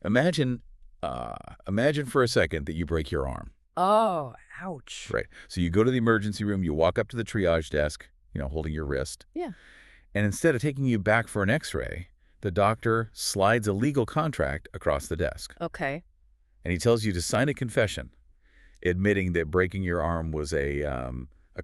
Imagine, imagine for a second that you break your arm. Oh, ouch. Right. So you go to the emergency room, you walk up to the triage desk, holding your wrist. Yeah. And instead of taking you back for an x-ray, the doctor slides a legal contract across the desk. Okay. And he tells you to sign a confession, admitting that breaking your arm was a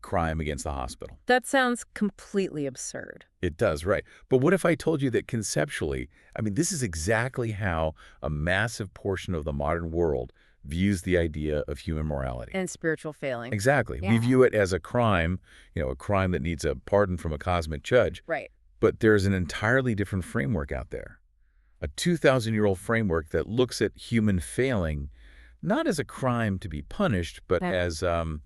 crime against the hospital. That sounds completely absurd. It does, right. But what if I told you that conceptually, this is exactly how a massive portion of the modern world views the idea of human morality. And spiritual failing. Exactly. Yeah. We view it as a crime, a crime that needs a pardon from a cosmic judge. Right. But there's an entirely different framework out there. A 2,000-year-old framework that looks at human failing not as a crime to be punished, but as a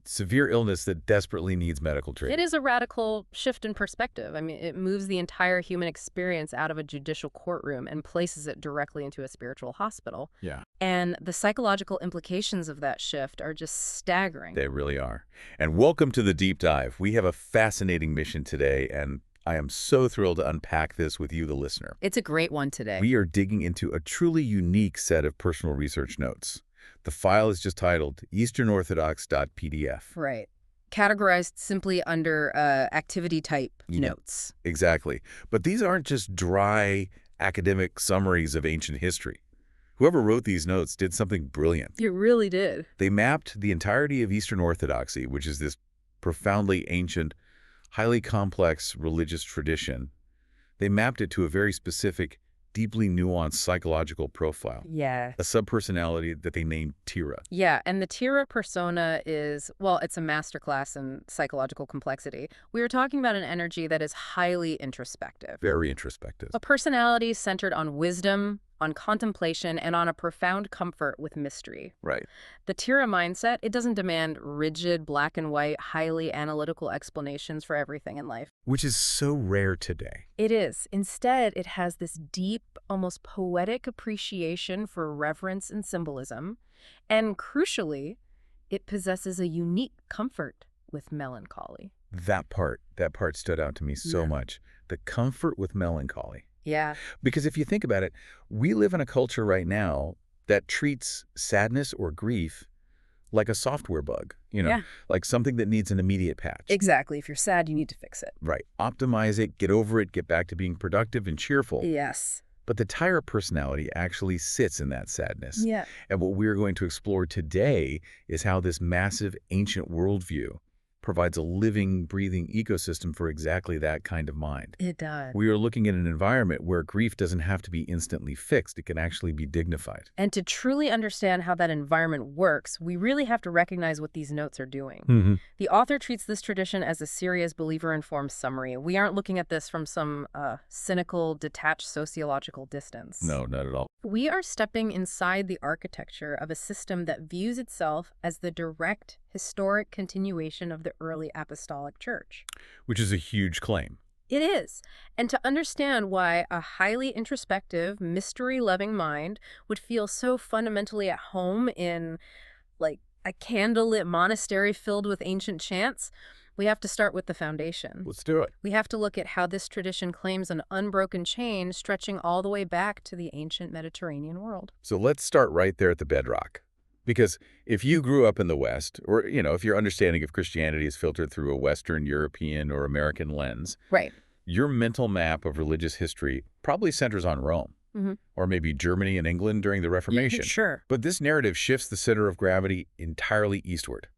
severe illness that desperately needs medical treatment. It is a radical shift in perspective. It moves the entire human experience out of a judicial courtroom and places it directly into a spiritual hospital. Yeah. And the psychological implications of that shift are just staggering. They really are. And welcome to the Deep Dive. We have a fascinating mission today, and I am so thrilled to unpack this with you, the listener. It's a great one today. We are digging into a truly unique set of personal research notes. The file is just titled easternorthodox.pdf. Right. Categorized simply under activity type notes. Exactly. But these aren't just dry academic summaries of ancient history. Whoever wrote these notes did something brilliant. It really did. They mapped the entirety of Eastern Orthodoxy, which is this profoundly ancient, highly complex religious tradition. They mapped it to a very specific, deeply nuanced psychological profile. Yeah. A subpersonality that they named Tira. Yeah, and the Tira persona is, well, it's a masterclass in psychological complexity. We were talking about an energy that is highly introspective. Very introspective. A personality centered on wisdom, on contemplation, and on a profound comfort with mystery. Right. The Tira mindset, it doesn't demand rigid, black and white, highly analytical explanations for everything in life. Which is so rare today. It is. Instead, it has this deep, almost poetic appreciation for reverence and symbolism. And crucially, it possesses a unique comfort with melancholy. That part stood out to me so much. The comfort with melancholy. Yeah. Because if you think about it, we live in a culture right now that treats sadness or grief like a software bug, like something that needs an immediate patch. Exactly. If you're sad, you need to fix it. Right. Optimize it, get over it, get back to being productive and cheerful. Yes. But the Tira personality actually sits in that sadness. Yeah. And what we're going to explore today is how this massive ancient worldview provides a living, breathing ecosystem for exactly that kind of mind. It does. We are looking at an environment where grief doesn't have to be instantly fixed. It can actually be dignified. And to truly understand how that environment works, we really have to recognize what these notes are doing. Mm-hmm. The author treats this tradition as a serious believer-informed summary. We aren't looking at this from some cynical, detached sociological distance. No, not at all. We are stepping inside the architecture of a system that views itself as the direct historic continuation of the early apostolic church. Which is a huge claim. It is. And to understand why a highly introspective, mystery-loving mind would feel so fundamentally at home in, like, a candlelit monastery filled with ancient chants, we have to start with the foundation. Let's do it. We have to look at how this tradition claims an unbroken chain stretching all the way back to the ancient Mediterranean world. So let's start right there at the bedrock. Because if you grew up in the West, or, if your understanding of Christianity is filtered through a Western, European, or American lens, Right. your mental map of religious history probably centers on Rome, or maybe Germany and England during the Reformation. Sure. But this narrative shifts the center of gravity entirely eastward.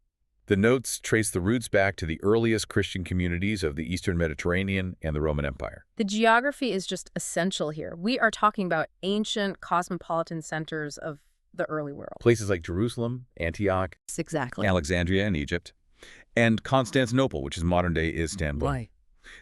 The notes trace the roots back to the earliest Christian communities of the Eastern Mediterranean and the Roman Empire. The geography is just essential here. We are talking about ancient cosmopolitan centers of the early world. Places like Jerusalem, Antioch, Exactly. Alexandria in Egypt, and Constantinople, which is modern-day Istanbul. Right.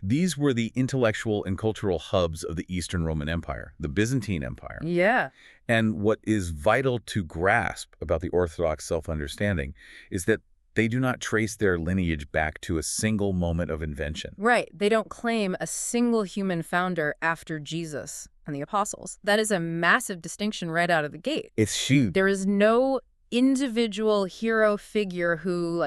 These were the intellectual and cultural hubs of the Eastern Roman Empire, the Byzantine Empire. Yeah. And what is vital to grasp about the Orthodox self-understanding is that they do not trace their lineage back to a single moment of invention. Right. They don't claim a single human founder after Jesus and the apostles. That is a massive distinction right out of the gate. It's huge. There is no individual hero figure who,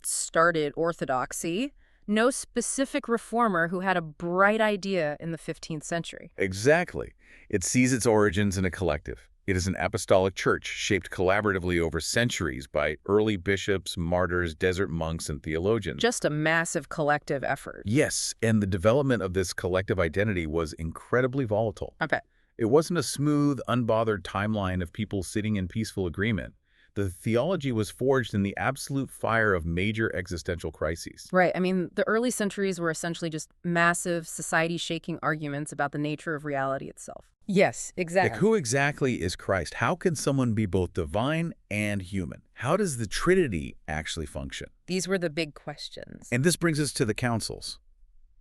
started Orthodoxy. No specific reformer who had a bright idea in the 15th century. Exactly. It sees its origins in a collective. It is an apostolic church shaped collaboratively over centuries by early bishops, martyrs, desert monks, and theologians. Just a massive collective effort. Yes, and the development of this collective identity was incredibly volatile. I bet. It wasn't a smooth, unbothered timeline of people sitting in peaceful agreement. The theology was forged in the absolute fire of major existential crises. Right. I mean, the early centuries were essentially just massive, society-shaking arguments about the nature of reality itself. Yes, exactly. Like, who exactly is Christ? How can someone be both divine and human? How does the Trinity actually function? These were the big questions. And this brings us to the councils,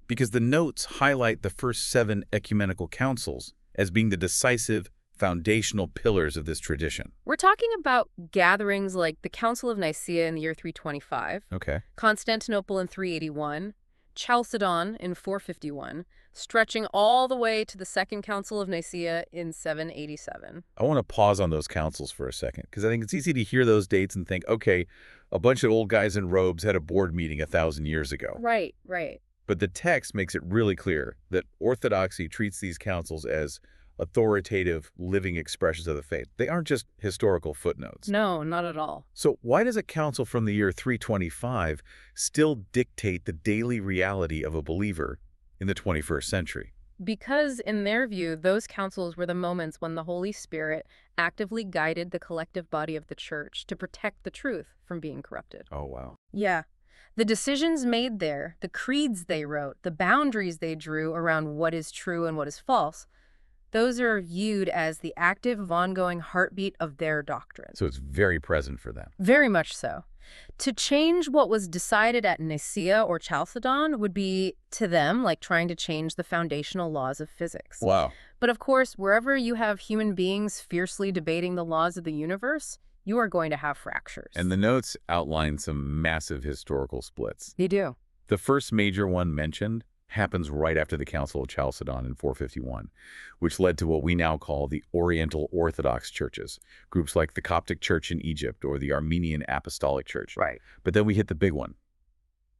because the notes highlight the first 7 ecumenical councils as being the decisive, foundational pillars of this tradition. We're talking about gatherings like the Council of Nicaea in the year 325, Okay. Constantinople in 381, Chalcedon in 451, stretching all the way to the Second Council of Nicaea in 787. I want to pause on those councils for a second, because I think it's easy to hear those dates and think, okay, a bunch of old guys in robes had a board meeting 1,000 years ago. Right, right. But the text makes it really clear that Orthodoxy treats these councils as authoritative, living expressions of the faith. They aren't just historical footnotes. No, not at all. So why does a council from the year 325 still dictate the daily reality of a believer in the 21st century? Because in their view, those councils were the moments when the Holy Spirit actively guided the collective body of the church to protect the truth from being corrupted. Oh, wow. Yeah. The decisions made there, the creeds they wrote, the boundaries they drew around what is true and what is false, those are viewed as the active, ongoing heartbeat of their doctrine. So it's very present for them. Very much so. To change what was decided at Nicaea or Chalcedon would be, to them, like trying to change the foundational laws of physics. Wow. But of course, wherever you have human beings fiercely debating the laws of the universe, you are going to have fractures. And the notes outline some massive historical splits. They do. The first major one mentioned happens right after the Council of Chalcedon in 451, which led to what we now call the Oriental Orthodox churches, groups like the Coptic Church in Egypt or the Armenian Apostolic Church. Right. But then we hit the big one,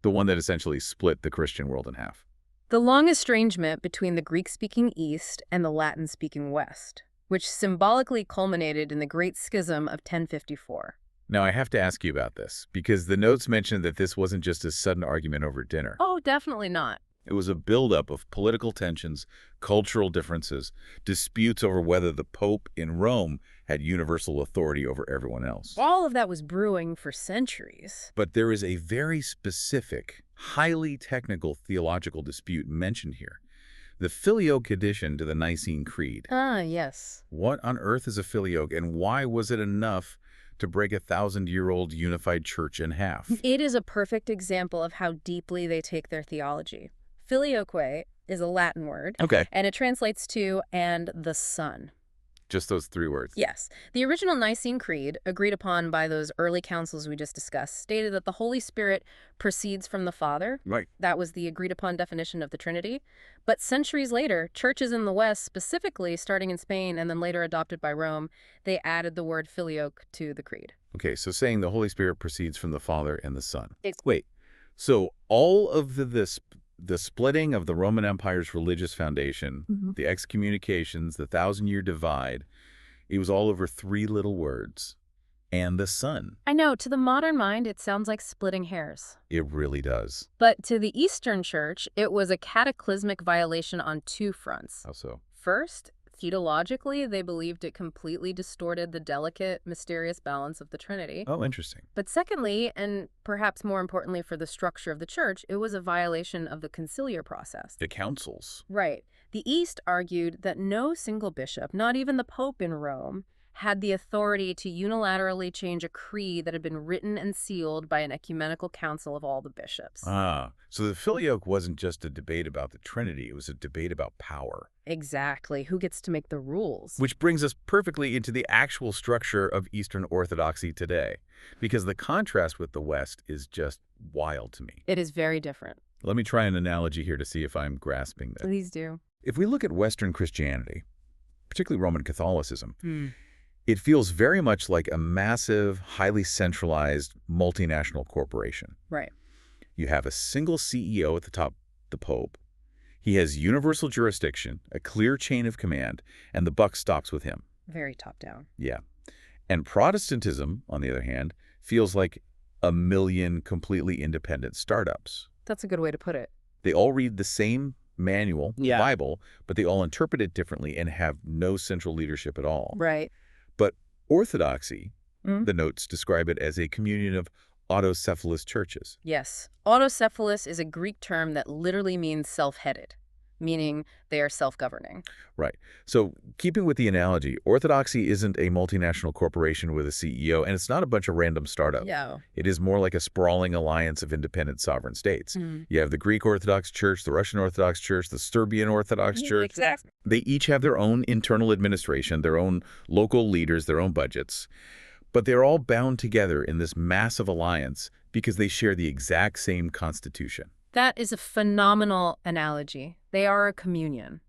the one that essentially split the Christian world in half. The long estrangement between the Greek-speaking East and the Latin-speaking West, which symbolically culminated in the Great Schism of 1054. Now, I have to ask you about this, because the notes mentioned that this wasn't just a sudden argument over dinner. Oh, definitely not. It was a buildup of political tensions, cultural differences, disputes over whether the Pope in Rome had universal authority over everyone else. All of that was brewing for centuries. But there is a very specific, highly technical theological dispute mentioned here. The Filioque addition to the Nicene Creed. Ah, yes. What on earth is a Filioque, and why was it enough to break a 1,000-year-old unified church in half? It is a perfect example of how deeply they take their theology. Filioque is a Latin word. Okay. And it translates to, and the Son. Just those 3 words. Yes. The original Nicene Creed, agreed upon by those early councils we just discussed, stated that the Holy Spirit proceeds from the Father. Right. That was the agreed-upon definition of the Trinity. But centuries later, churches in the West, specifically starting in Spain and then later adopted by Rome, they added the word filioque to the creed. Okay, so saying the Holy Spirit proceeds from the Father and the Son. Wait, so all of the splitting of the Roman Empire's religious foundation, the excommunications, the 1,000-year divide, it was all over 3 little words, and the Son. I know, to the modern mind, it sounds like splitting hairs. It really does. But to the Eastern Church, it was a cataclysmic violation on 2 fronts. How so? First, theologically, they believed it completely distorted the delicate, mysterious balance of the Trinity. Oh, interesting. But secondly, and perhaps more importantly for the structure of the church, it was a violation of the conciliar process. The councils. Right. The East argued that no single bishop, not even the Pope in Rome, had the authority to unilaterally change a creed that had been written and sealed by an ecumenical council of all the bishops. Ah, so the Filioque wasn't just a debate about the Trinity, it was a debate about power. Exactly. Who gets to make the rules? Which brings us perfectly into the actual structure of Eastern Orthodoxy today, because the contrast with the West is just wild to me. It is very different. Let me try an analogy here to see if I'm grasping this. Please do. If we look at Western Christianity, particularly Roman Catholicism, it feels very much like a massive, highly centralized, multinational corporation. Right. You have a single CEO at the top, the Pope. He has universal jurisdiction, a clear chain of command, and the buck stops with him. Very top down. Yeah. And Protestantism, on the other hand, feels like a million completely independent startups. That's a good way to put it. They all read the same manual, the Yeah. Bible, but they all interpret it differently and have no central leadership at all. Right. But Orthodoxy, Mm. the notes describe it as a communion of autocephalous churches. Yes. Autocephalous is a Greek term that literally means self-headed, meaning they are self-governing. Right. So keeping with the analogy, Orthodoxy isn't a multinational corporation with a CEO, and it's not a bunch of random startups. Yeah. It is more like a sprawling alliance of independent sovereign states. Mm. You have the Greek Orthodox Church, the Russian Orthodox Church, the Serbian Orthodox Church. Exactly. They each have their own internal administration, their own local leaders, their own budgets. But they're all bound together in this massive alliance because they share the exact same constitution. That is a phenomenal analogy. They are a communion.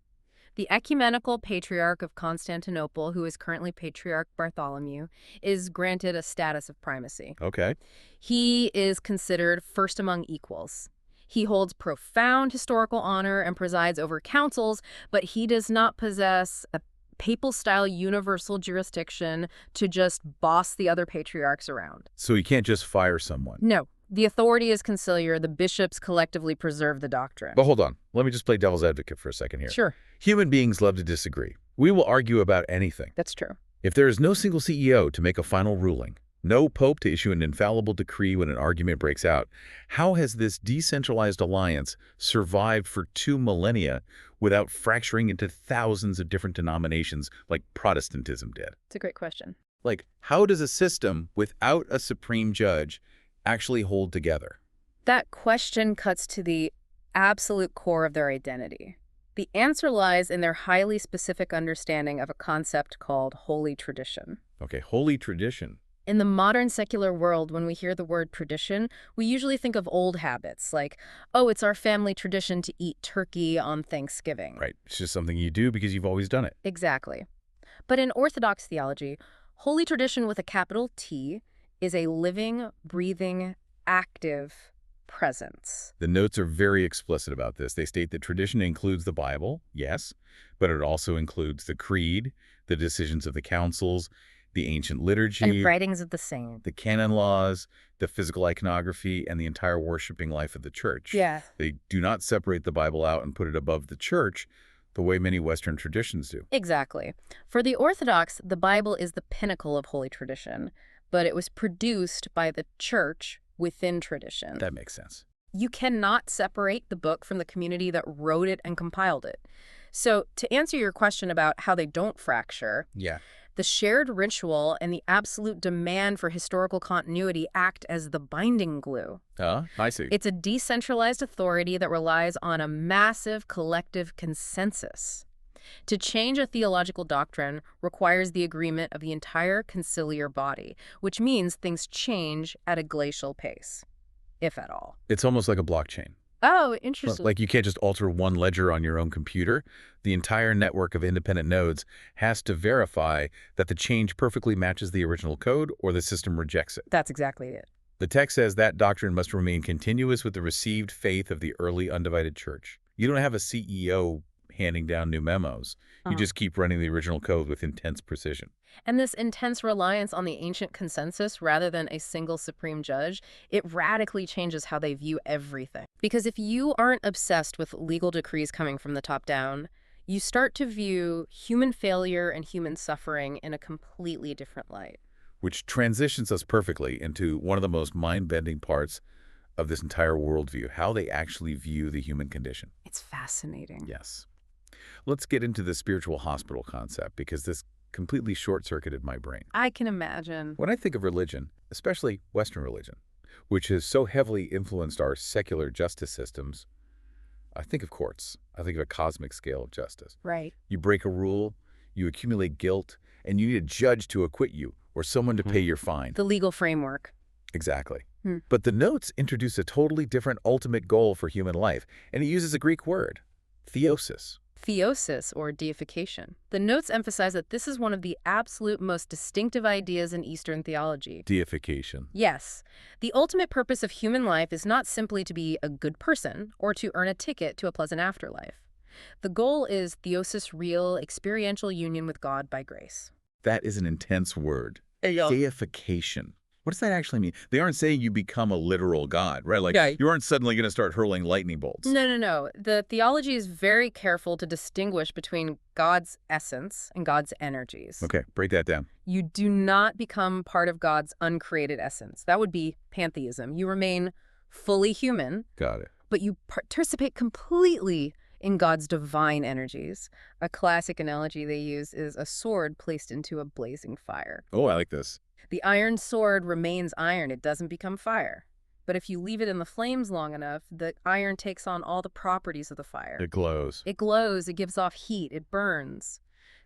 The ecumenical patriarch of Constantinople, who is currently Patriarch Bartholomew, is granted a status of primacy. Okay. He is considered first among equals. He holds profound historical honor and presides over councils, but he does not possess a papal-style universal jurisdiction to just boss the other patriarchs around. So you can't just fire someone. No. The authority is conciliar. The bishops collectively preserve the doctrine. But hold on. Let me just play devil's advocate for a second here. Sure. Human beings love to disagree. We will argue about anything. That's true. If there is no single CEO to make a final ruling, no pope to issue an infallible decree when an argument breaks out, how has this decentralized alliance survived for 2 millennia without fracturing into thousands of different denominations like Protestantism did? It's a great question. Like, how does a system without a supreme judge actually hold together? That question cuts to the absolute core of their identity. The answer lies in their highly specific understanding of a concept called holy tradition. Okay, holy tradition. In the modern secular world, when we hear the word tradition, we usually think of old habits, like, oh, it's our family tradition to eat turkey on Thanksgiving. Right, it's just something you do because you've always done it. Exactly. But in Orthodox theology, holy tradition with a capital T is a living, breathing, active presence. The notes are very explicit about this. They state that tradition includes the Bible, yes, but it also includes the creed, the decisions of the councils, the ancient liturgy, And writings of the same. the canon laws, the physical iconography, and the entire worshiping life of the church. Yeah. They do not separate the Bible out and put it above the church the way many Western traditions do. Exactly. For the Orthodox, the Bible is the pinnacle of holy tradition, but it was produced by the church within tradition. That makes sense. You cannot separate the book from the community that wrote it and compiled it. So to answer your question about how they don't fracture, Yeah. the shared ritual and the absolute demand for historical continuity act as the binding glue. I see. It's a decentralized authority that relies on a massive collective consensus. To change a theological doctrine requires the agreement of the entire conciliar body, which means things change at a glacial pace, if at all. It's almost like a blockchain. Oh, interesting. Like you can't just alter one ledger on your own computer. The entire network of independent nodes has to verify that the change perfectly matches the original code or the system rejects it. That's exactly it. The text says that doctrine must remain continuous with the received faith of the early undivided church. You don't have a CEO handing down new memos. You just keep running the original code with intense precision. And this intense reliance on the ancient consensus rather than a single supreme judge, it radically changes how they view everything. Because if you aren't obsessed with legal decrees coming from the top down, you start to view human failure and human suffering in a completely different light. Which transitions us perfectly into one of the most mind-bending parts of this entire worldview, how they actually view the human condition. It's fascinating. Yes. Let's get into the spiritual hospital concept because this completely short-circuited my brain. I can imagine. When I think of religion, especially Western religion, which has so heavily influenced our secular justice systems, I think of courts. I think of a cosmic scale of justice. Right. You break a rule, you accumulate guilt, and you need a judge to acquit you or someone to pay your fine. The legal framework. Exactly. But the notes introduce a totally different ultimate goal for human life, and it uses a Greek word, theosis. Theosis, or deification. The notes emphasize that this is one of the absolute most distinctive ideas in Eastern theology. Deification. Yes. The ultimate purpose of human life is not simply to be a good person or to earn a ticket to a pleasant afterlife. The goal is theosis, real, experiential union with God by grace. That is an intense word. Hey, yo. Deification. What does that actually mean? They aren't saying you become a literal god, right? Like, Yeah. you aren't suddenly going to start hurling lightning bolts. No, no, no. The theology is very careful to distinguish between God's essence and God's energies. Okay, break that down. You do not become part of God's uncreated essence. That would be pantheism. You remain fully human, Got it. but you participate completely in God's divine energies. A classic analogy they use is a sword placed into a blazing fire. Oh, I like this. The iron sword remains iron. It doesn't become fire. But if you leave it in the flames long enough, the iron takes on all the properties of the fire. It glows. It glows, it gives off heat, it burns.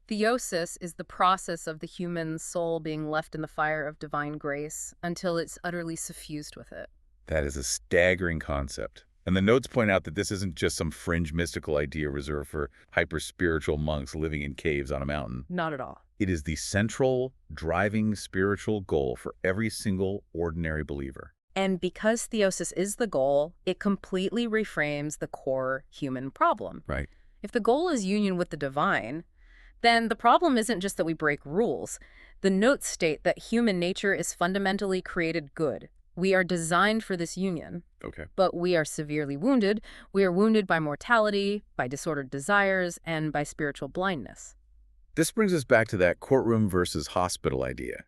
Theosis is the process of the human soul being left in the fire of divine grace until it's utterly suffused with it. That is a staggering concept. And the notes point out that this isn't just some fringe mystical idea reserved for hyper-spiritual monks living in caves on a mountain. Not at all. It is the central, driving spiritual goal for every single ordinary believer. And because theosis is the goal, it completely reframes the core human problem. Right. If the goal is union with the divine, then the problem isn't just that we break rules. The notes state that human nature is fundamentally created good. We are designed for this union. Okay. But we are severely wounded. We are wounded by mortality, by disordered desires, and by spiritual blindness. This brings us back to that courtroom versus hospital idea.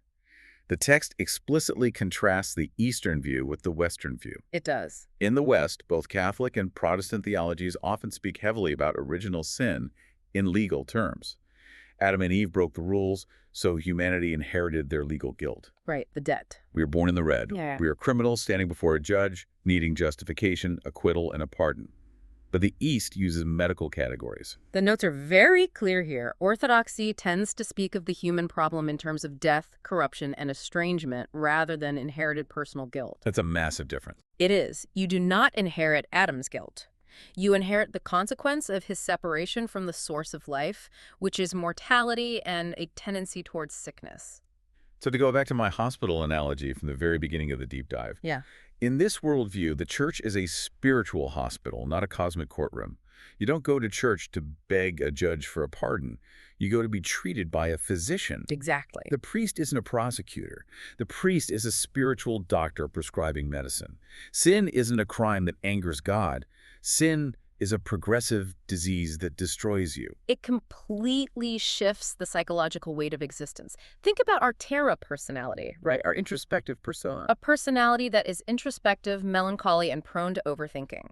The text explicitly contrasts the Eastern view with the Western view. It does. In the West, both Catholic and Protestant theologies often speak heavily about original sin in legal terms. Adam and Eve broke the rules, so humanity inherited their legal guilt. Right, the debt. We are born in the red. Yeah. We are criminals standing before a judge, needing justification, acquittal, and a pardon. But the East uses medical categories. The notes are very clear here. Orthodoxy tends to speak of the human problem in terms of death, corruption, and estrangement rather than inherited personal guilt. That's a massive difference. It is. You do not inherit Adam's guilt. You inherit the consequence of his separation from the source of life, which is mortality and a tendency towards sickness. So to go back to my hospital analogy from the very beginning of the deep dive. Yeah. In this worldview, the church is a spiritual hospital, not a cosmic courtroom. You don't go to church to beg a judge for a pardon. You go to be treated by a physician. Exactly. The priest isn't a prosecutor. The priest is a spiritual doctor prescribing medicine. Sin isn't a crime that angers God. Sin is a progressive disease that destroys you. It completely shifts the psychological weight of existence. Think about our Terra personality. Right, our introspective persona. A personality that is introspective, melancholy, and prone to overthinking.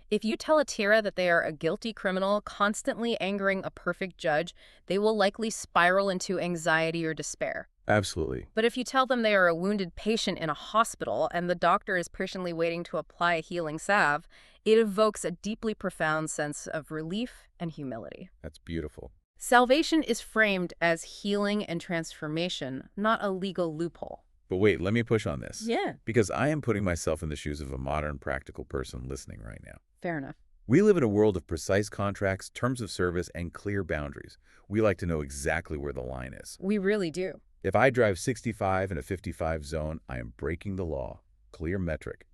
If you tell a Terra that they are a guilty criminal constantly angering a perfect judge, they will likely spiral into anxiety or despair. Absolutely. But if you tell them they are a wounded patient in a hospital and the doctor is patiently waiting to apply a healing salve, it evokes a deeply profound sense of relief and humility. That's beautiful. Salvation is framed as healing and transformation, not a legal loophole. But wait, let me push on this. Yeah. Because I am putting myself in the shoes of a modern, practical person listening right now. Fair enough. We live in a world of precise contracts, terms of service, and clear boundaries. We like to know exactly where the line is. We really do. If I drive 65 in a 55 zone, I am breaking the law. Clear metric.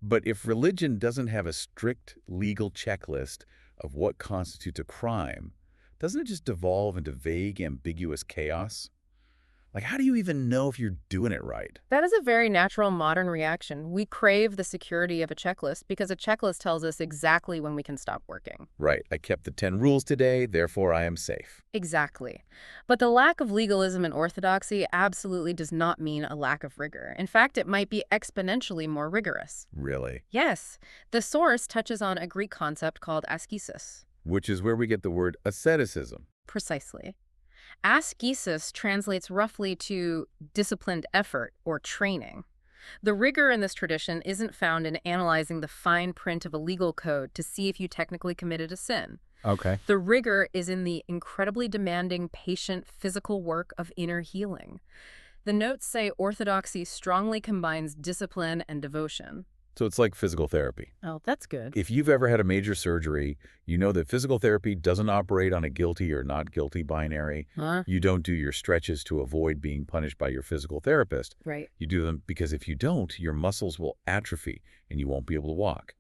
But if religion doesn't have a strict legal checklist of what constitutes a crime, doesn't it just devolve into vague, ambiguous chaos? Like, how do you even know if you're doing it right? That is a very natural modern reaction. We crave the security of a checklist because a checklist tells us exactly when we can stop working. Right. I kept the 10 rules today, therefore I am safe. Exactly. But the lack of legalism in Orthodoxy absolutely does not mean a lack of rigor. In fact, it might be exponentially more rigorous. Really? Yes. The source touches on a Greek concept called ascesis. Which is where we get the word asceticism. Precisely. Ascesis translates roughly to disciplined effort or training. The rigor in this tradition isn't found in analyzing the fine print of a legal code to see if you technically committed a sin. Okay. The rigor is in the incredibly demanding, patient, physical work of inner healing. The notes say Orthodoxy strongly combines discipline and devotion. So it's like physical therapy. Oh, that's good. If you've ever had a major surgery, you know that physical therapy doesn't operate on a guilty or not guilty binary. Huh? You don't do your stretches to avoid being punished by your physical therapist. Right. You do them because if you don't, your muscles will atrophy and you won't be able to walk.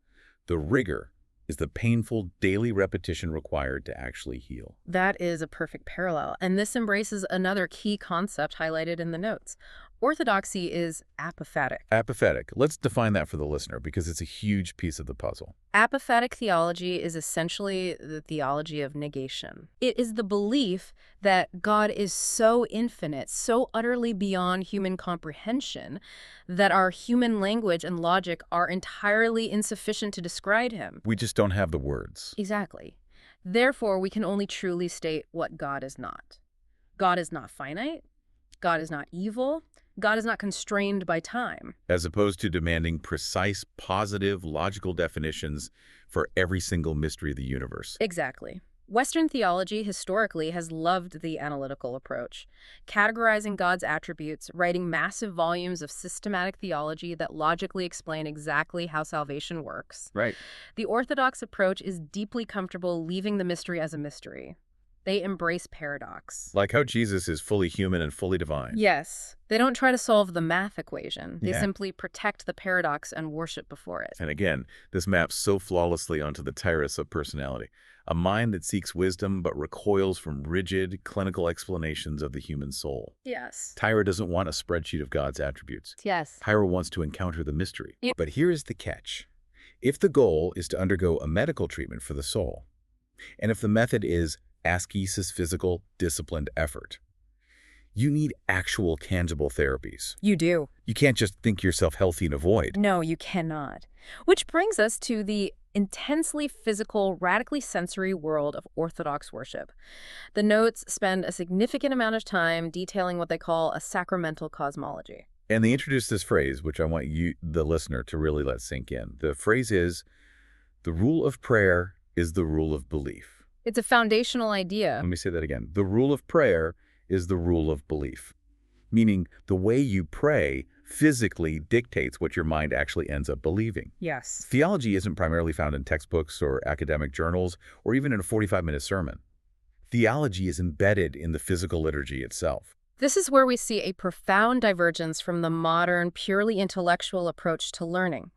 The rigor is the painful daily repetition required to actually heal. That is a perfect parallel, and this embraces another key concept highlighted in the notes. Orthodoxy is apophatic. Apophatic. Let's define that for the listener because it's a huge piece of the puzzle. Apophatic theology is essentially the theology of negation. It is the belief that God is so infinite, so utterly beyond human comprehension, that our human language and logic are entirely insufficient to describe him. We just don't have the words. Exactly. Therefore, we can only truly state what God is not. God is not finite. God is not evil. God is not constrained by time. As opposed to demanding precise, positive, logical definitions for every single mystery of the universe. Exactly. Western theology historically has loved the analytical approach, categorizing God's attributes, writing massive volumes of systematic theology that logically explain exactly how salvation works. Right. The Orthodox approach is deeply comfortable leaving the mystery as a mystery. They embrace paradox. Like how Jesus is fully human and fully divine. Yes. They don't try to solve the math equation. They Yeah. simply protect the paradox and worship before it. And again, this maps so flawlessly onto the tyros of personality, a mind that seeks wisdom but recoils from rigid, clinical explanations of the human soul. Yes. Tyra doesn't want a spreadsheet of God's attributes. Yes. Tyra wants to encounter the mystery. Yeah. But here is the catch. If the goal is to undergo a medical treatment for the soul, and if the method is ascesis, physical, disciplined effort, you need actual tangible therapies. You do. You can't just think yourself healthy and avoid. No, you cannot. Which brings us to the intensely physical, radically sensory world of Orthodox worship. The notes spend a significant amount of time detailing what they call a sacramental cosmology. And they introduce this phrase, which I want you, the listener, to really let sink in. The phrase is, the rule of prayer is the rule of belief. It's a foundational idea. Let me say that again. The rule of prayer is the rule of belief, meaning the way you pray physically dictates what your mind actually ends up believing. Yes. Theology isn't primarily found in textbooks or academic journals or even in a 45-minute sermon. Theology is embedded in the physical liturgy itself. This is where we see a profound divergence from the modern, purely intellectual approach to learning.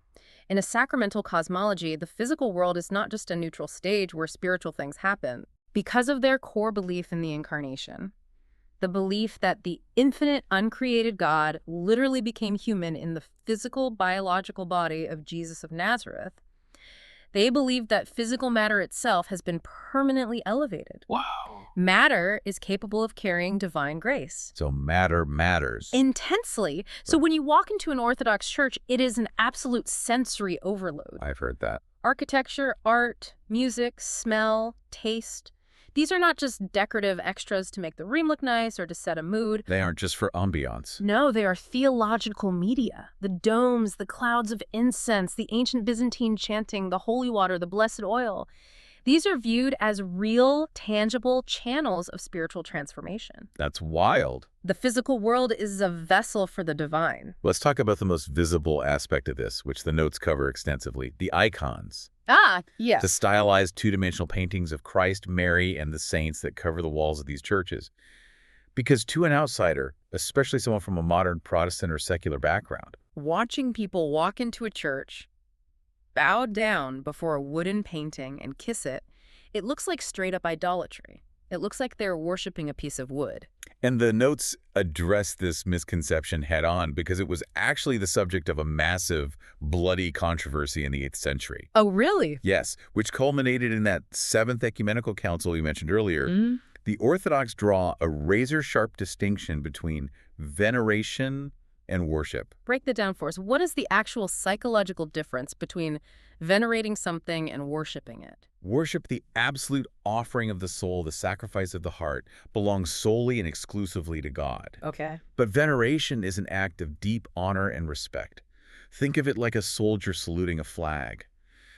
In a sacramental cosmology, the physical world is not just a neutral stage where spiritual things happen. Because of their core belief in the incarnation, the belief that the infinite, uncreated God literally became human in the physical, biological body of Jesus of Nazareth, they believe that physical matter itself has been permanently elevated. Wow. Matter is capable of carrying divine grace. So matter matters. Intensely. So when you walk into an Orthodox church, it is an absolute sensory overload. I've heard that. Architecture, art, music, smell, taste. These are not just decorative extras to make the room look nice or to set a mood. They aren't just for ambiance. No, they are theological media. The domes, the clouds of incense, the ancient Byzantine chanting, the holy water, the blessed oil. These are viewed as real, tangible channels of spiritual transformation. That's wild. The physical world is a vessel for the divine. Let's talk about the most visible aspect of this, which the notes cover extensively, the icons. Ah, yes. The stylized two-dimensional paintings of Christ, Mary, and the saints that cover the walls of these churches. Because to an outsider, especially someone from a modern Protestant or secular background, Watching people walk into a church, bow down before a wooden painting and kiss it, it looks like straight-up idolatry. It looks like they're worshiping a piece of wood. and the notes address this misconception head-on because it was actually the subject of a massive, bloody controversy in the 8th century. Oh, really? Yes, which culminated in that 7th Ecumenical Council you mentioned earlier. The Orthodox draw a razor-sharp distinction between veneration and worship. Break that down for us. What is the actual psychological difference between venerating something and worshiping it? Worship, the absolute offering of the soul, the sacrifice of the heart, belongs solely and exclusively to God. Okay. But veneration is an act of deep honor and respect. Think of it like a soldier saluting a flag.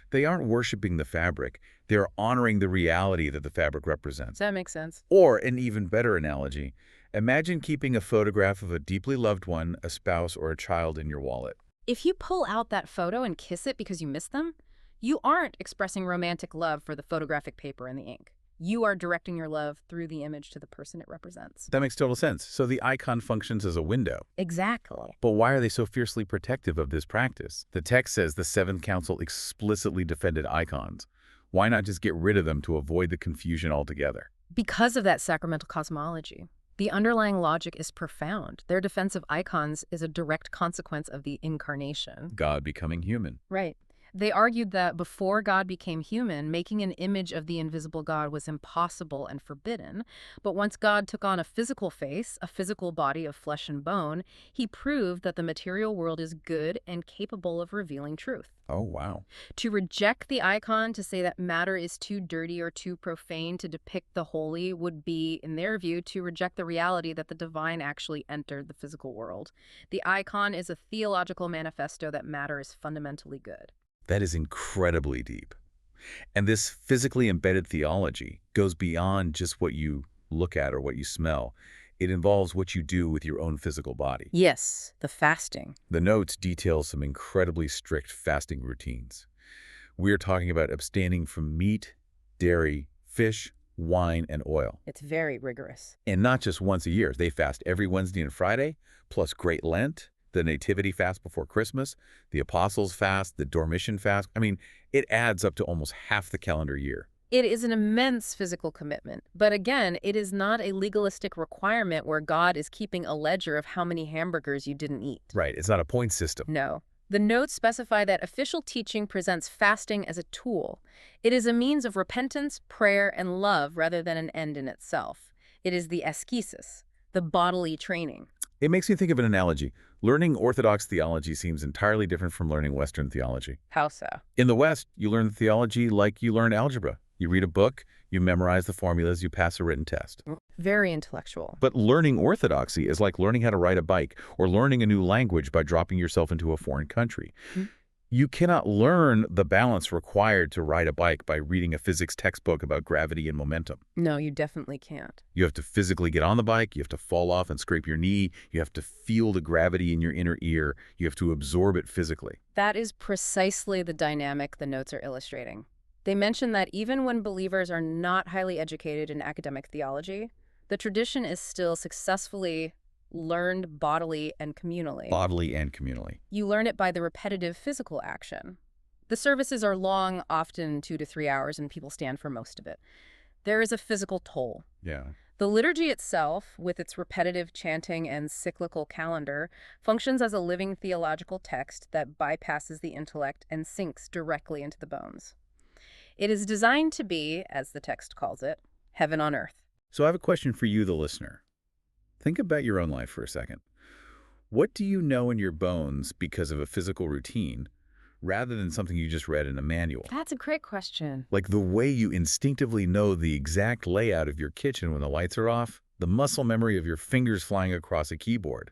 They aren't worshiping the fabric. They're honoring the reality that the fabric represents. That makes sense. Or, an even better analogy, imagine keeping a photograph of a deeply loved one, a spouse, or a child in your wallet. If you pull out that photo and kiss it because you miss them, you aren't expressing romantic love for the photographic paper and the ink. You are directing your love through the image to the person it represents. That makes total sense. So the icon functions as a window. Exactly. But why are they so fiercely protective of this practice? The text says the Seventh Council explicitly defended icons. Why not just get rid of them to avoid the confusion altogether? Because of that sacramental cosmology. The underlying logic is profound. Their defense of icons is a direct consequence of the incarnation. God becoming human. Right. They argued that before God became human, making an image of the invisible God was impossible and forbidden. But once God took on a physical face, a physical body of flesh and bone, he proved that the material world is good and capable of revealing truth. Oh, wow. To reject the icon, to say that matter is too dirty or too profane to depict the holy, would be, in their view, to reject the reality that the divine actually entered the physical world. The icon is a theological manifesto that matter is fundamentally good. That is incredibly deep. And this physically embedded theology goes beyond just what you look at or what you smell. It involves what you do with your own physical body. Yes, the fasting. The notes detail some incredibly strict fasting routines. We're talking about abstaining from meat, dairy, fish, wine, and oil. It's very rigorous. And not just once a year. They fast every Wednesday and Friday, plus Great Lent, the Nativity fast before Christmas, the Apostles fast, the Dormition fast. I mean, it adds up to almost half the calendar year. It is an immense physical commitment. But again, it is not a legalistic requirement where God is keeping a ledger of how many hamburgers you didn't eat. Right. It's not a point system. No. The notes specify that official teaching presents fasting as a tool. It is a means of repentance, prayer, and love rather than an end in itself. It is the ascesis, the bodily training. It makes me think of an analogy. Learning Orthodox theology seems entirely different from learning Western theology. How so? In the West, you learn theology like you learn algebra. You read a book, you memorize the formulas, you pass a written test. Very intellectual. But learning Orthodoxy is like learning how to ride a bike or learning a new language by dropping yourself into a foreign country. You cannot learn the balance required to ride a bike by reading a physics textbook about gravity and momentum. No, you definitely can't. You have to physically get on the bike, you have to fall off and scrape your knee, you have to feel the gravity in your inner ear, you have to absorb it physically. That is precisely the dynamic the notes are illustrating. They mention that even when believers are not highly educated in academic theology, the tradition is still successfully learned bodily and communally. Bodily and communally. You learn it by the repetitive physical action. The services are long, often 2 to 3 hours, and people stand for most of it. There is a physical toll. Yeah. The liturgy itself, with its repetitive chanting and cyclical calendar, functions as a living theological text that bypasses the intellect and sinks directly into the bones. It is designed to be, as the text calls it, heaven on earth. So I have a question for you, the listener. Think about your own life for a second. What do you know in your bones because of a physical routine rather than something you just read in a manual? That's a great question. Like the way you instinctively know the exact layout of your kitchen when the lights are off, the muscle memory of your fingers flying across a keyboard,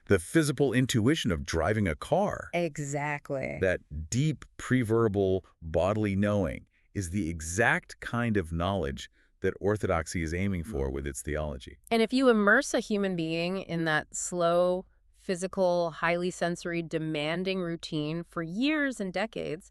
the physical intuition of driving a car. Exactly. That deep preverbal bodily knowing is the exact kind of knowledge that Orthodoxy is aiming for with its theology. And if you immerse a human being in that slow, physical, highly sensory, demanding routine for years and decades,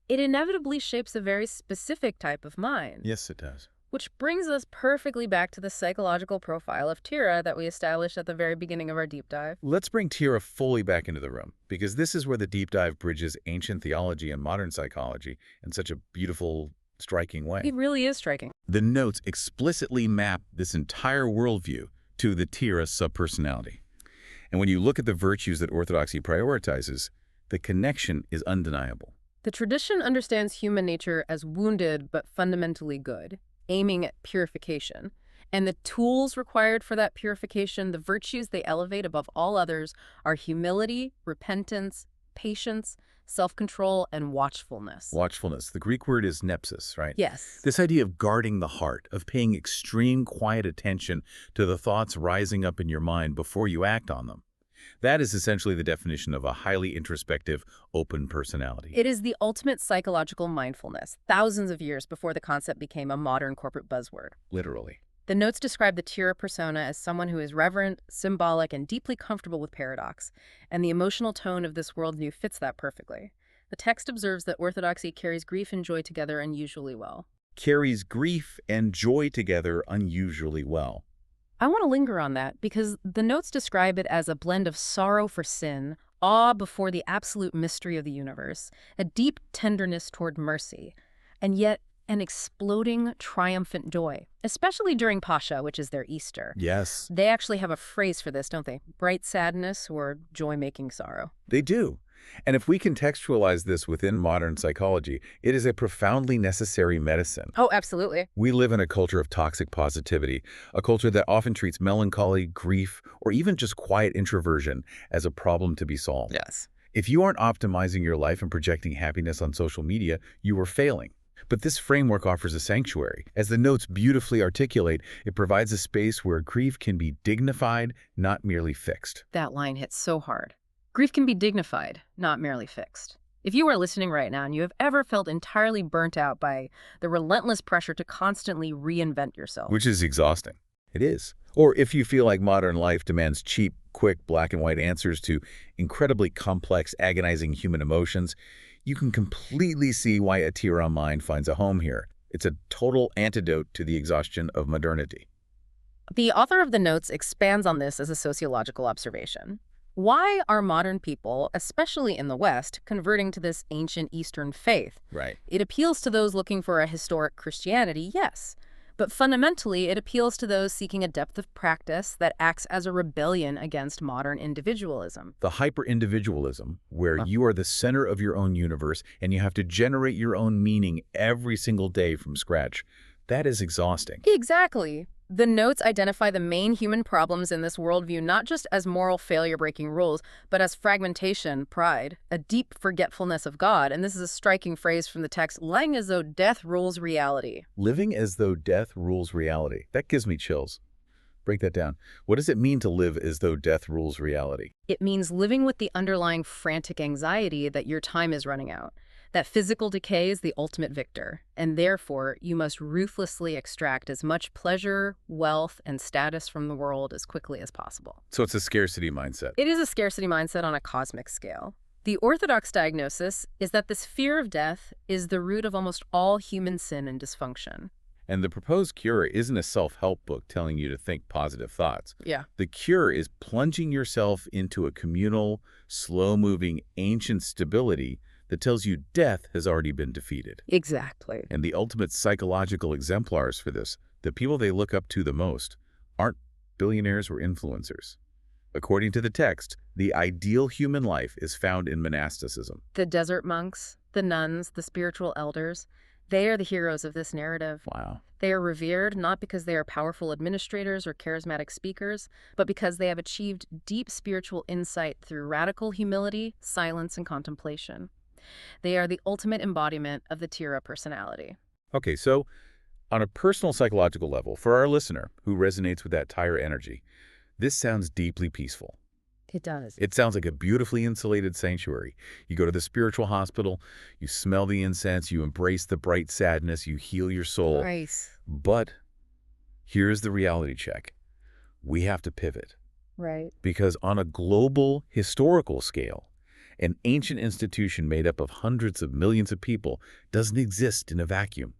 it inevitably shapes a very specific type of mind. Yes, it does. Which brings us perfectly back to the psychological profile of Tira that we established at the very beginning of our deep dive. Let's bring Tira fully back into the room, because this is where the deep dive bridges ancient theology and modern psychology in such a beautiful, striking way. It really is striking. The notes explicitly map this entire worldview to the Tira subpersonality. And when you look at the virtues that Orthodoxy prioritizes, the connection is undeniable. The tradition understands human nature as wounded but fundamentally good, aiming at purification. And the tools required for that purification, the virtues they elevate above all others, are humility, repentance, patience, self-control, and watchfulness. Watchfulness. The Greek word is nepsis, right? Yes. This idea of guarding the heart, of paying extreme quiet attention to the thoughts rising up in your mind before you act on them. That is essentially the definition of a highly introspective, open personality. It is the ultimate psychological mindfulness, thousands of years before the concept became a modern corporate buzzword. Literally. The notes describe the Tira persona as someone who is reverent, symbolic, and deeply comfortable with paradox, and the emotional tone of this worldview fits that perfectly. The text observes that Orthodoxy carries grief and joy together unusually well. Carries grief and joy together unusually well. I want to linger on that because the notes describe it as a blend of sorrow for sin, awe before the absolute mystery of the universe, a deep tenderness toward mercy, and yet and exploding triumphant joy, especially during Pascha, which is their Easter. Yes, They actually have a phrase for this, don't they? Bright sadness or joy-making sorrow. they do. And if we contextualize this within modern psychology, it is a profoundly necessary medicine. Oh, absolutely. We live in a culture of toxic positivity, a culture that often treats melancholy, grief, or even just quiet introversion as a problem to be solved. Yes. If you aren't optimizing your life and projecting happiness on social media, you are failing. But this framework offers a sanctuary. As the notes beautifully articulate, it provides a space where grief can be dignified, not merely fixed. That line hits so hard. Grief can be dignified, not merely fixed. If you are listening right now and you have ever felt entirely burnt out by the relentless pressure to constantly reinvent yourself. Which is exhausting. It is. Or if you feel like modern life demands cheap, quick, black and white answers to incredibly complex, agonizing human emotions, you can completely see why a Tira mind finds a home here. It's a total antidote to the exhaustion of modernity. The author of the notes expands on this as a sociological observation. Why are modern people, especially in the West, converting to this ancient Eastern faith? Right. It appeals to those looking for a historic Christianity, yes. But fundamentally, it appeals to those seeking a depth of practice that acts as a rebellion against modern individualism. The hyper-individualism, where you are the center of your own universe and you have to generate your own meaning every single day from scratch, that is exhausting. Exactly. The notes identify the main human problems in this worldview not just as moral failure breaking rules, but as fragmentation, pride, a deep forgetfulness of God, and this is a striking phrase from the text, lying as though death rules reality. Living as though death rules reality. That gives me chills. Break that down. What does it mean to live as though death rules reality? It means living with the underlying frantic anxiety that your time is running out, that physical decay is the ultimate victor, and therefore you must ruthlessly extract as much pleasure, wealth, and status from the world as quickly as possible. So it's a scarcity mindset. It is a scarcity mindset on a cosmic scale. The Orthodox diagnosis is that this fear of death is the root of almost all human sin and dysfunction. And the proposed cure isn't a self-help book telling you to think positive thoughts. Yeah. The cure is plunging yourself into a communal, slow-moving, ancient stability that tells you death has already been defeated. Exactly. And the ultimate psychological exemplars for this, the people they look up to the most, aren't billionaires or influencers. According to the text, the ideal human life is found in monasticism. The desert monks, the nuns, the spiritual elders, they are the heroes of this narrative. Wow. They are revered not because they are powerful administrators or charismatic speakers, but because they have achieved deep spiritual insight through radical humility, silence, and contemplation. They are the ultimate embodiment of the Tira personality. Okay, so on a personal psychological level, for our listener who resonates with that Tira energy, this sounds deeply peaceful. It does. It sounds like a beautifully insulated sanctuary. You go to the spiritual hospital, you smell the incense, you embrace the bright sadness, you heal your soul. Nice. But here's the reality check. We have to pivot. Right. Because on a global historical scale, an ancient institution made up of hundreds of millions of people doesn't exist in a vacuum.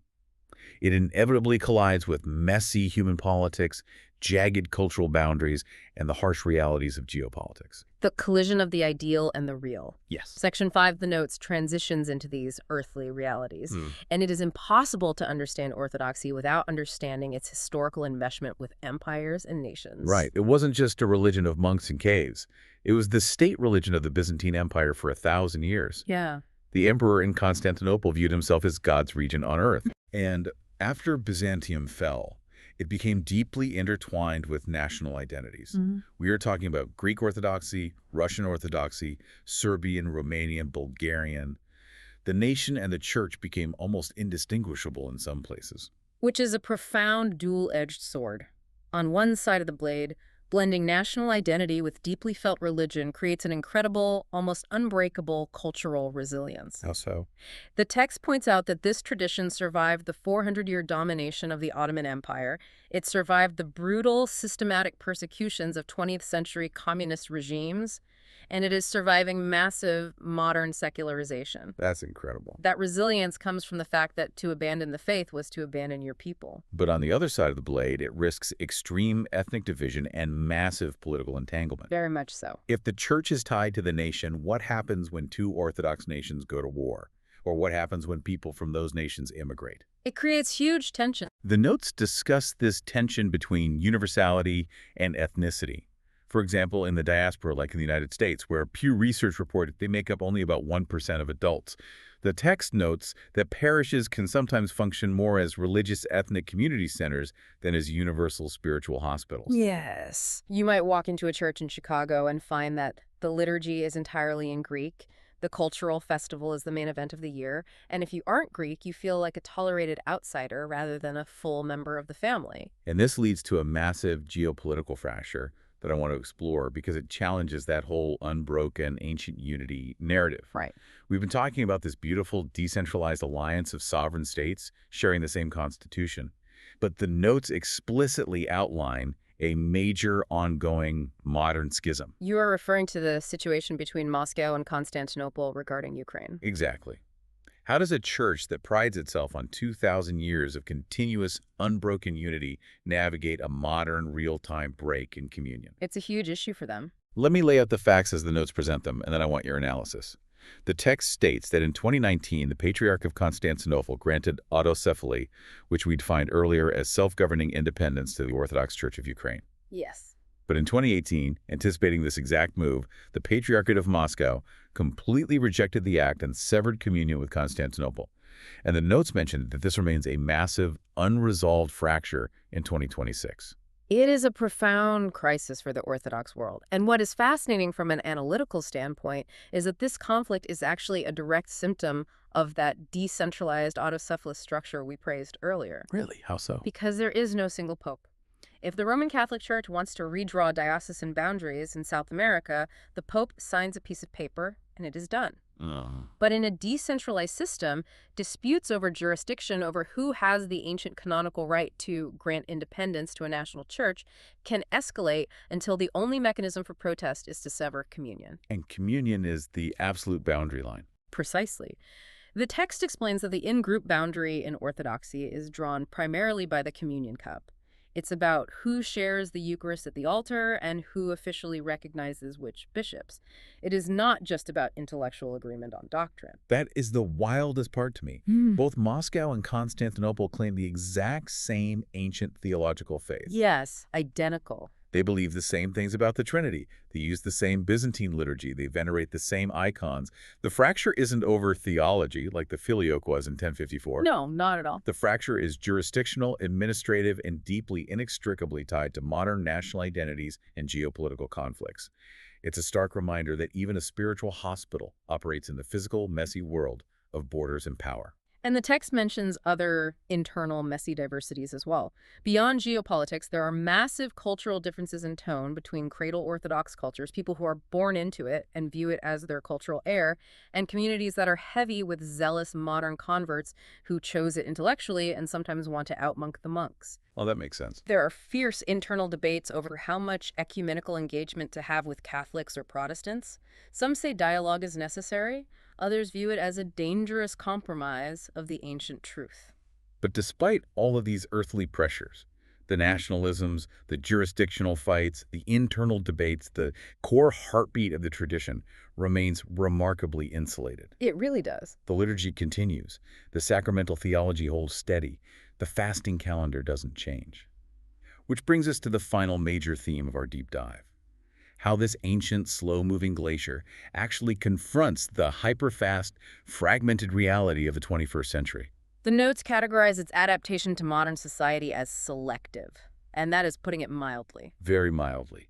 It inevitably collides with messy human politics, jagged cultural boundaries, and the harsh realities of geopolitics. The collision of the ideal and the real. Yes. Section 5 of the notes transitions into these earthly realities, and it is impossible to understand Orthodoxy without understanding its historical enmeshment with empires and nations. Right. It wasn't just a religion of monks and caves. It was the state religion of the Byzantine Empire for 1,000 years. Yeah. The emperor in Constantinople viewed himself as God's regent on earth. And after Byzantium fell, it became deeply intertwined with national identities. We are talking about Greek Orthodoxy, Russian Orthodoxy, Serbian, Romanian, Bulgarian. The nation and the church became almost indistinguishable in some places. Which is a profound dual-edged sword. On one side of the blade, blending national identity with deeply felt religion creates an incredible, almost unbreakable cultural resilience. How so? The text points out that this tradition survived the 400-year domination of the Ottoman Empire. It survived the brutal, systematic persecutions of 20th century communist regimes, and it is surviving massive modern secularization. That's incredible. That resilience comes from the fact that to abandon the faith was to abandon your people. But on the other side of the blade, it risks extreme ethnic division and massive political entanglement. Very much so. If the church is tied to the nation, what happens when two Orthodox nations go to war? Or what happens when people from those nations immigrate? It creates huge tension. The notes discuss this tension between universality and ethnicity. For example, in the diaspora, like in the United States, where Pew Research reported they make up only about 1% of adults. The text notes that parishes can sometimes function more as religious ethnic community centers than as universal spiritual hospitals. Yes. You might walk into a church in Chicago and find that the liturgy is entirely in Greek. The cultural festival is the main event of the year. And if you aren't Greek, you feel like a tolerated outsider rather than a full member of the family. And this leads to a massive geopolitical fracture that I want to explore because it challenges that whole unbroken ancient unity narrative. Right. We've been talking about this beautiful decentralized alliance of sovereign states sharing the same constitution, but the notes explicitly outline a major ongoing modern schism. You are referring to the situation between Moscow and Constantinople regarding Ukraine. Exactly. How does a church that prides itself on 2,000 years of continuous, unbroken unity navigate a modern, real-time break in communion? It's a huge issue for them. Let me lay out the facts as the notes present them, and then I want your analysis. The text states that in 2019, the Patriarch of Constantinople granted autocephaly, which we defined earlier as self-governing independence, to the Orthodox Church of Ukraine. Yes. But in 2018, anticipating this exact move, the Patriarchate of Moscow completely rejected the act and severed communion with Constantinople. And the notes mentioned that this remains a massive, unresolved fracture in 2026. It is a profound crisis for the Orthodox world. And what is fascinating from an analytical standpoint is that this conflict is actually a direct symptom of that decentralized autocephalous structure we praised earlier. Really? How so? Because there is no single pope. If the Roman Catholic Church wants to redraw diocesan boundaries in South America, the Pope signs a piece of paper and it is done. But in a decentralized system, disputes over jurisdiction over who has the ancient canonical right to grant independence to a national church can escalate until the only mechanism for protest is to sever communion. And communion is the absolute boundary line. Precisely. The text explains that the in-group boundary in Orthodoxy is drawn primarily by the communion cup. It's about who shares the Eucharist at the altar and who officially recognizes which bishops. It is not just about intellectual agreement on doctrine. That is the wildest part to me. Both Moscow and Constantinople claim the exact same ancient theological faith. Yes, identical. They believe the same things about the Trinity. They use the same Byzantine liturgy. They venerate the same icons. The fracture isn't over theology, like the Filioque was in 1054. No, not at all. The fracture is jurisdictional, administrative, and deeply inextricably tied to modern national identities and geopolitical conflicts. It's a stark reminder that even a spiritual hospital operates in the physical, messy world of borders and power. And the text mentions other internal messy diversities as well. Beyond geopolitics, there are massive cultural differences in tone between cradle Orthodox cultures, people who are born into it and view it as their cultural heir, and communities that are heavy with zealous modern converts who chose it intellectually and sometimes want to outmonk the monks. Well, that makes sense. There are fierce internal debates over how much ecumenical engagement to have with Catholics or Protestants. Some say dialogue is necessary. Others view it as a dangerous compromise of the ancient truth. But despite all of these earthly pressures, the nationalisms, the jurisdictional fights, the internal debates, the core heartbeat of the tradition remains remarkably insulated. It really does. The liturgy continues. The sacramental theology holds steady. The fasting calendar doesn't change. Which brings us to the final major theme of our deep dive. How this ancient, slow-moving glacier actually confronts the hyper-fast, fragmented reality of the 21st century. The notes categorize its adaptation to modern society as selective, and that is putting it mildly. Very mildly.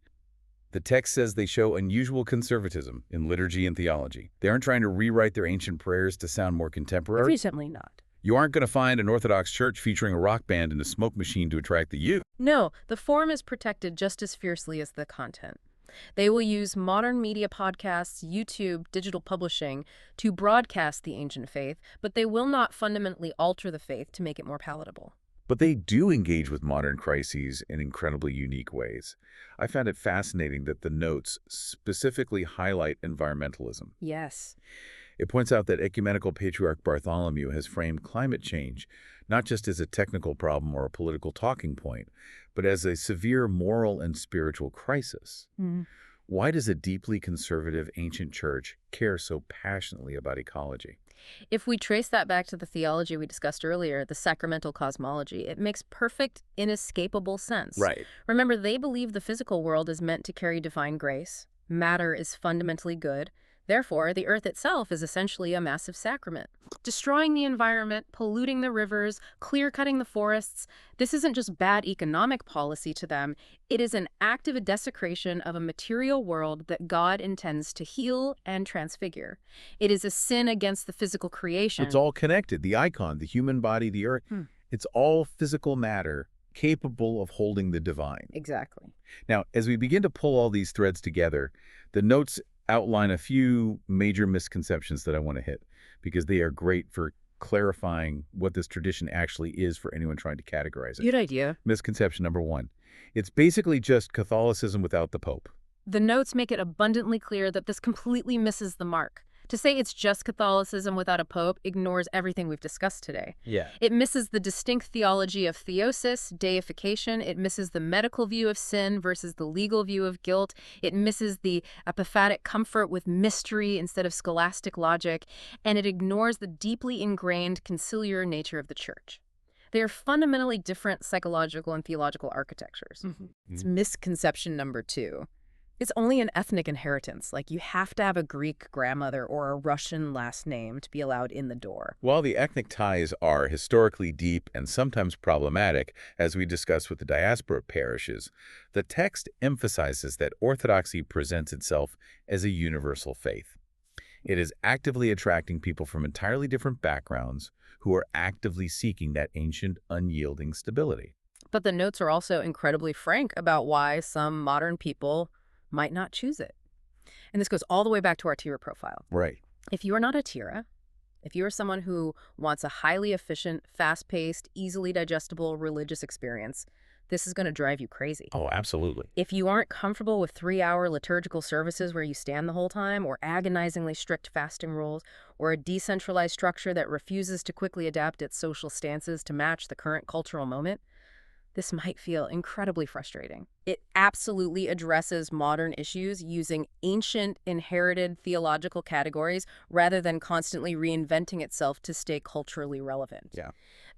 The text says they show unusual conservatism in liturgy and theology. They aren't trying to rewrite their ancient prayers to sound more contemporary. Recently not. You aren't going to find an Orthodox church featuring a rock band and a smoke machine to attract the youth. No, the form is protected just as fiercely as the content. They will use modern media podcasts, YouTube, digital publishing to broadcast the ancient faith, but they will not fundamentally alter the faith to make it more palatable. But they do engage with modern crises in incredibly unique ways. I found it fascinating that the notes specifically highlight environmentalism. Yes. It points out that Ecumenical Patriarch Bartholomew has framed climate change not just as a technical problem or a political talking point, but as a severe moral and spiritual crisis. Why does a deeply conservative ancient church care so passionately about ecology? If we trace that back to the theology we discussed earlier, the sacramental cosmology, it makes perfect, inescapable sense. Right. Remember, they believe the physical world is meant to carry divine grace. Matter is fundamentally good. Therefore, the earth itself is essentially a massive sacrament. Destroying the environment, polluting the rivers, clear-cutting the forests, this isn't just bad economic policy to them. It is an active desecration of a material world that God intends to heal and transfigure. It is a sin against the physical It's creation. all connected. The icon, the human body, the earth. It's all physical matter capable of holding the divine. Exactly. Now, as we begin to pull all these threads together, the notes outline a few major misconceptions that I want to hit because they are great for clarifying what this tradition actually is for anyone trying to categorize it. Good idea. Misconception number one. It's basically just Catholicism without the Pope. The notes make it abundantly clear that this completely misses the mark. To say it's just Catholicism without a pope ignores everything we've discussed today. Yeah. It misses the distinct theology of theosis, deification. It misses the medical view of sin versus the legal view of guilt. It misses the apophatic comfort with mystery instead of scholastic logic. And it ignores the deeply ingrained conciliar nature of the Church. They are fundamentally different psychological and theological architectures. It's misconception number two. It's only an ethnic inheritance. Like, you have to have a Greek grandmother or a Russian last name to be allowed in the door. While the ethnic ties are historically deep and sometimes problematic, as we discussed with the diaspora parishes, the text emphasizes that Orthodoxy presents itself as a universal faith. It is actively attracting people from entirely different backgrounds who are actively seeking that ancient, unyielding stability. But the notes are also incredibly frank about why some modern people might not choose it. And this goes all the way back to our Tira profile. Right. If you are not a Tira, if you are someone who wants a highly efficient, fast-paced, easily digestible religious experience, this is going to drive you crazy. Oh, absolutely. If you aren't comfortable with 3-hour liturgical services where you stand the whole time, or agonizingly strict fasting rules, or a decentralized structure that refuses to quickly adapt its social stances to match the current cultural moment, this might feel incredibly frustrating. It absolutely addresses modern issues using ancient, inherited theological categories rather than constantly reinventing itself to stay culturally relevant. Yeah.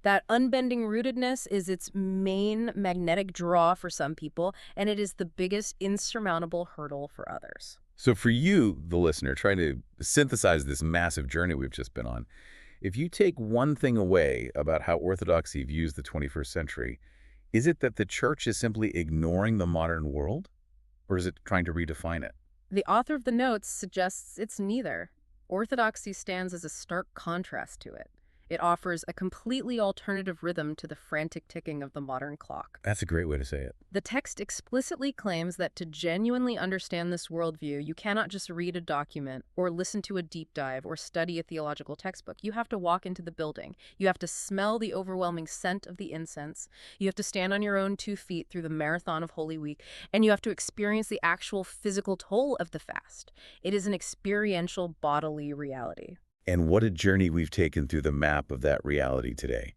That unbending rootedness is its main magnetic draw for some people, and it is the biggest insurmountable hurdle for others. So for you, the listener, trying to synthesize this massive journey we've just been on, if you take one thing away about how Orthodoxy views the 21st century, is it that the Church is simply ignoring the modern world, or is it trying to redefine it? The author of the notes suggests it's neither. Orthodoxy stands as a stark contrast to it. It offers a completely alternative rhythm to the frantic ticking of the modern clock. That's a great way to say it. The text explicitly claims that to genuinely understand this worldview, you cannot just read a document or listen to a deep dive or study a theological textbook. You have to walk into the building. You have to smell the overwhelming scent of the incense. You have to stand on your own 2 feet through the marathon of Holy Week. And you have to experience the actual physical toll of the fast. It is an experiential bodily reality. And what a journey we've taken through the map of that reality today.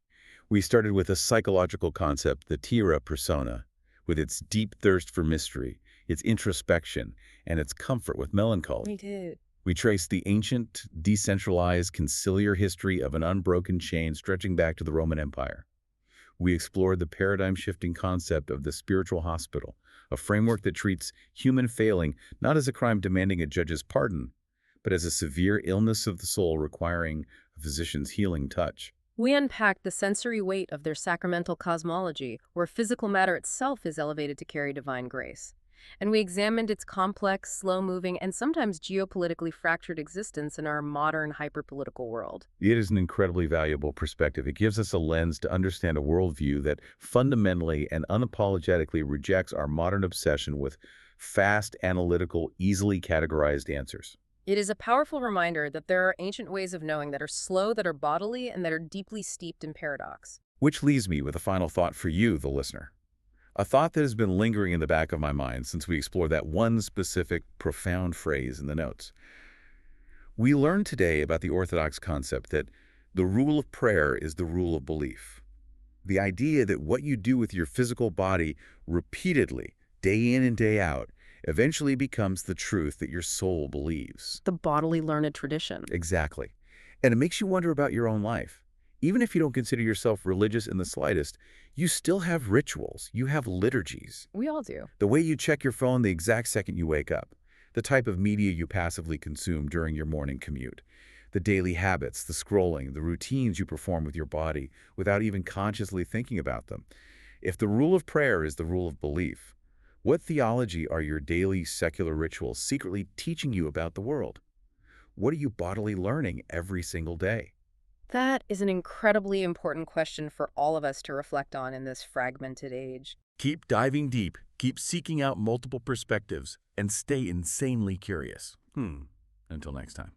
We started with a psychological concept, the Tira persona, with its deep thirst for mystery, its introspection, and its comfort with melancholy. We did. We traced the ancient, decentralized, conciliar history of an unbroken chain stretching back to the Roman Empire. We explored the paradigm-shifting concept of the spiritual hospital, a framework that treats human failing not as a crime demanding a judge's pardon, but as a severe illness of the soul requiring a physician's healing touch. We unpacked the sensory weight of their sacramental cosmology, where physical matter itself is elevated to carry divine grace. And we examined its complex, slow-moving, and sometimes geopolitically fractured existence in our modern hyperpolitical world. It is an incredibly valuable perspective. It gives us a lens to understand a worldview that fundamentally and unapologetically rejects our modern obsession with fast, analytical, easily categorized answers. It is a powerful reminder that there are ancient ways of knowing that are slow, that are bodily, and that are deeply steeped in paradox. Which leaves me with a final thought for you, the listener. A thought that has been lingering in the back of my mind since we explored that one specific, profound phrase in the notes. We learned today about the Orthodox concept that the rule of prayer is the rule of belief. The idea that what you do with your physical body repeatedly, day in and day out, eventually becomes the truth that your soul believes. The bodily learned tradition. Exactly. And it makes you wonder about your own life. Even if you don't consider yourself religious in the slightest, you still have rituals. You have liturgies. We all do. The way you check your phone the exact second you wake up, the type of media you passively consume during your morning commute, the daily habits, the scrolling, the routines you perform with your body without even consciously thinking about them. If the rule of prayer is the rule of belief, what theology are your daily secular rituals secretly teaching you about the world? What are you bodily learning every single day? That is an incredibly important question for all of us to reflect on in this fragmented age. Keep diving deep, keep seeking out multiple perspectives, and stay insanely curious. Until next time.